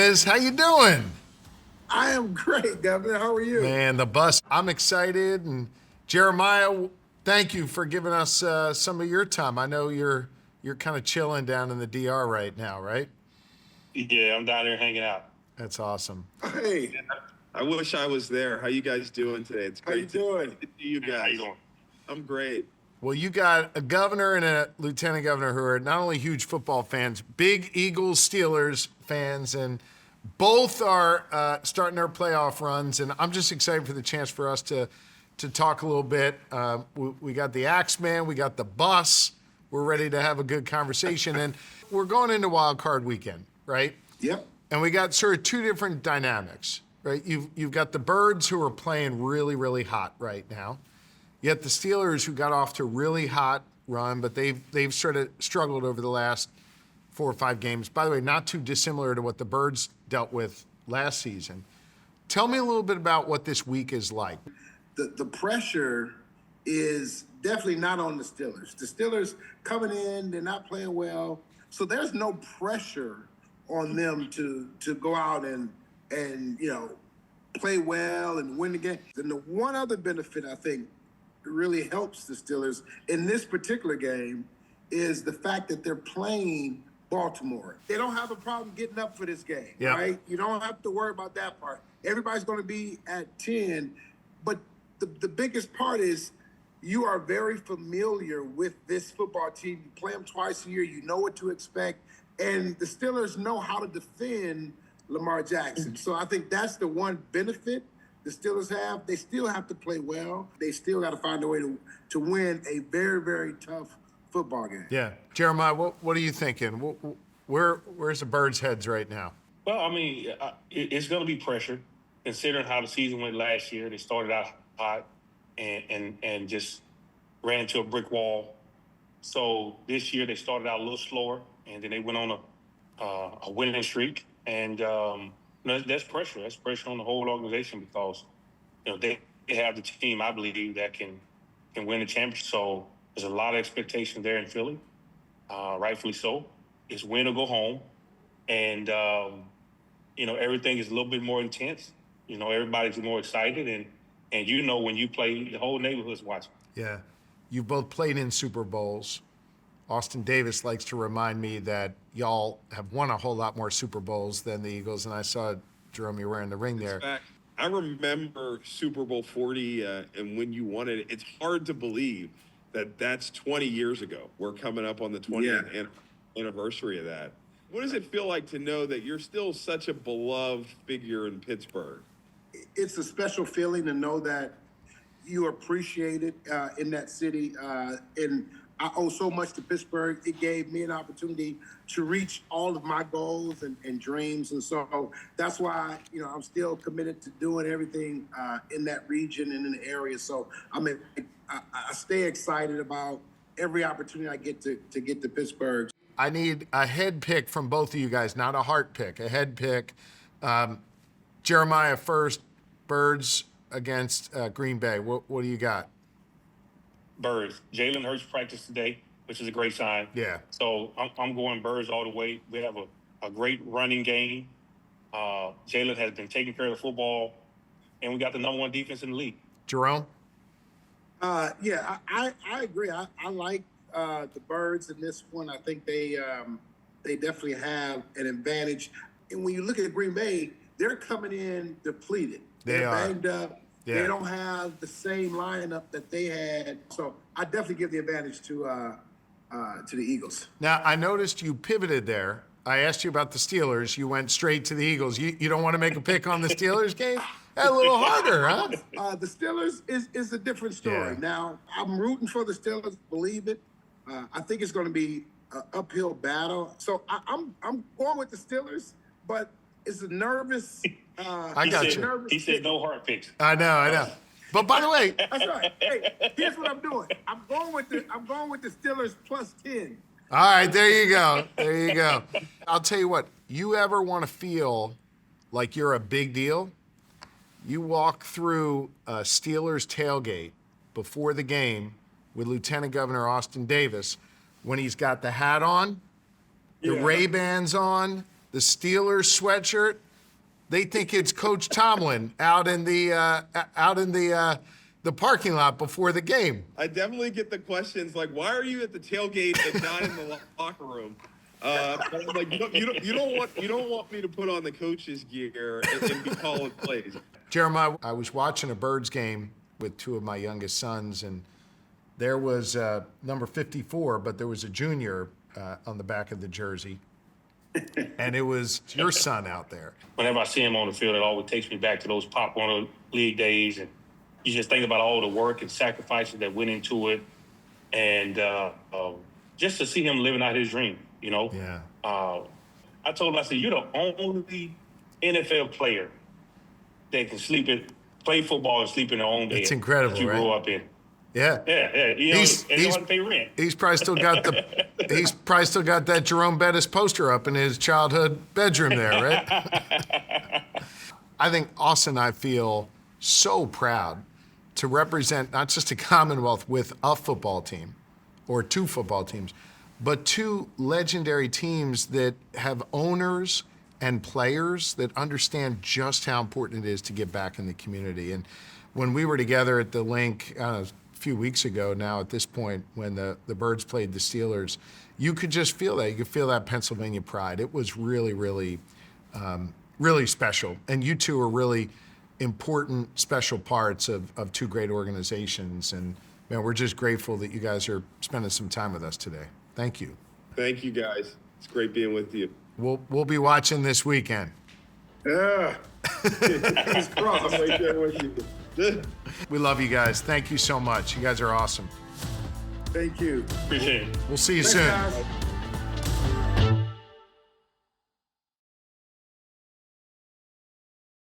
Bettis. How you doing? I am great, Governor. How are you? Man, the bus. I'm excited. And Jeremiah, thank you for giving us some of your time. I know you're kind of chilling down in the DR right now, right? Yeah, I'm down there hanging out. That's awesome. Hey, I wish I was there. How you guys doing today? It's how you great doing? to see you guys. How you doing? I'm great. Well, you got a governor and a lieutenant governor who are not only huge football fans, big Eagles, Steelers fans, and both are starting their playoff runs. And I'm just excited for the chance for us to talk a little bit. We got the Axeman, we got the bus. We're ready to have a good conversation. And we're going into Wildcard Weekend, right? Yep. And we got sort of two different dynamics, right? You've got the Birds who are playing really, really hot right now. Yet the Steelers, who got off to a really hot run, but they've sort of struggled over the last 4 or 5 games. By the way, not too dissimilar to what the Birds dealt with last season. Tell me a little bit about what this week is like. The pressure is definitely not on the Steelers. The Steelers coming in, they're not playing well. So there's no pressure on them to go out and play well and win the game. And the one other benefit I think really helps the Steelers in this particular game is the fact that they're playing Baltimore. They don't have a problem getting up for this game, right? You don't have to worry about that part. Everybody's going to be at 10, but the biggest part is you are very familiar with this football team. You play them twice a year. You know what to expect. And the Steelers know how to defend Lamar Jackson. So I think that's the one benefit the Steelers have. They still have to play well. They still got to find a way to win a very, very tough football game. Yeah. Jeremiah, what are you thinking? Where's the Birds' heads right now? Well, I mean, it's going to be pressure, considering how the season went last year. They started out hot and just ran into a brick wall. So this year they started out a little slower, and then they went on a winning streak. And that's pressure. That's pressure on the whole organization because they have the team, I believe, that can win the championship. So there's a lot of expectation there in Philly, rightfully so. It's win or go home, and everything is a little bit more intense. Everybody's more excited, and when you play, the whole neighborhood's watching. Yeah, you've both played in Super Bowls. Austin Davis likes to remind me that y'all have won a whole lot more Super Bowls than the Eagles, and I saw, Jerome, you're wearing the ring there. In fact, I remember Super Bowl 40, and when you won it, it's hard to believe that that's 20 years ago. We're coming up on the 20th anniversary of that. What does it feel like to know that you're still such a beloved figure in Pittsburgh? It's a special feeling to know that you are appreciated in that city. And I owe so much to Pittsburgh. It gave me an opportunity to reach all of my goals and dreams. And so that's why, I'm still committed to doing everything in that region and in the area. So, I stay excited about every opportunity I get to get to Pittsburgh. I need a head pick from both of you guys, not a heart pick, a head pick. Jeremiah first, Birds against Green Bay. What do you got? Birds. Jalen Hurts practiced today, which is a great sign. Yeah. So I'm going Birds all the way. We have a great running game. Jalen has been taking care of the football, and we got the number 1 defense in the league. Jerome? I agree. I like the Birds in this one. I think they definitely have an advantage. And when you look at Green Bay, they're coming in depleted. They're banged up. Yeah. They don't have the same lineup that they had. So I definitely give the advantage to the Eagles. Now, I noticed you pivoted there. I asked you about the Steelers. You went straight to the Eagles. You don't want to make a pick on the Steelers game? That's a little harder, huh? The Steelers is a different story. Yeah. Now, I'm rooting for the Steelers, believe it. I think it's going to be an uphill battle. So I'm going with the Steelers, but it's a nervous. I got you. He said no hard picks. I know. But by the way, that's right. Hey, here's what I'm doing. I'm going with the Steelers plus 10. All right, there you go. I'll tell you what. You ever want to feel like you're a big deal? You walk through a Steelers tailgate before the game with Lieutenant Governor Austin Davis when he's got the hat on, the Ray-Bans on, the Steelers sweatshirt, they think it's Coach Tomlin out in the parking lot before the game. I definitely get the questions like, "Why are you at the tailgate and not in the locker room?" But I'm like, you don't want me to put on the coach's gear and be calling plays. Jeremiah, I was watching a Birds game with two of my youngest sons, and there was number 54, but there was a junior on the back of the jersey, and it was your son out there. Whenever I see him on the field, it always takes me back to those Pop Warner League days, and you just think about all the work and sacrifices that went into it, and just to see him living out his dream, you know. Yeah. I told him, I said, "You're the only NFL player that can play football and sleep in their own bed. It's incredible, that you right? grew up in." Yeah. Yeah. You know, and don't have to pay rent. He's probably still got that Jerome Bettis poster up in his childhood bedroom there, right? I think Austin and I feel so proud to represent not just a Commonwealth with a football team or two football teams, but two legendary teams that have owners and players that understand just how important it is to give back in the community. And when we were together at the link a few weeks ago now at this point, when the Birds played the Steelers, you could just feel that. You could feel that Pennsylvania pride. It was really, really, really special. And you two are really important, special parts of two great organizations. And man, we're just grateful that you guys are spending some time with us today. Thank you. Thank you, guys. It's great being with you. We'll be watching this weekend. Yeah. Fingers crossed. I'm right there with you. We love you guys. Thank you so much. You guys are awesome. Thank you. Appreciate it. We'll see you Thanks, soon. guys.